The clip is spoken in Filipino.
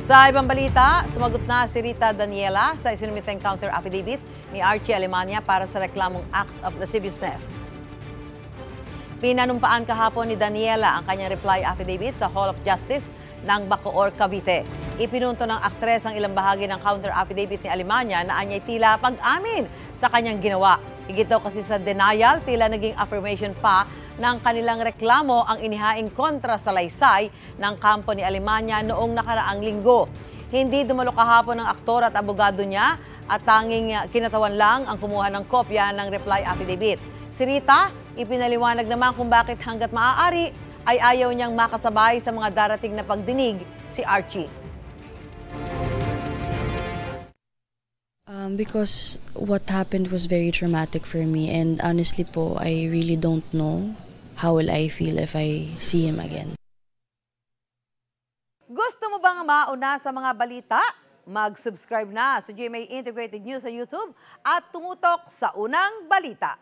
Sa ibang balita, sumagot na si Rita Daniela sa isinumiteng counter affidavit ni Archie Alemania para sa reklamong acts of lasciviousness. Pinanumpaan kahapon ni Daniela ang kanyang reply affidavit sa Hall of Justice ng Bacoor, Cavite. Ipinunto ng aktres ang ilang bahagi ng counter affidavit ni Alemania na anya'y tila pag-amin sa kanyang ginawa. Higit daw kasi sa denial, tila naging affirmation pa ng kanilang reklamo ang inihaing kontra sa laysay ng kampo ni Alemania noong nakaraang linggo. Hindi dumalo kahapon ng aktor at abogado niya at tanging kinatawan lang ang kumuha ng kopya ng reply affidavit. Si Rita, ipinaliwanag naman kung bakit hanggat maaari ay ayaw niyang makasabay sa mga darating na pagdinig si Archie. Because what happened was very traumatic for me, and honestly po, I really don't know how will I feel if I see him again. Gusto mo bang mauna sa mga balita? Mag-subscribe na sa GMA Integrated News sa YouTube at tumutok sa unang balita.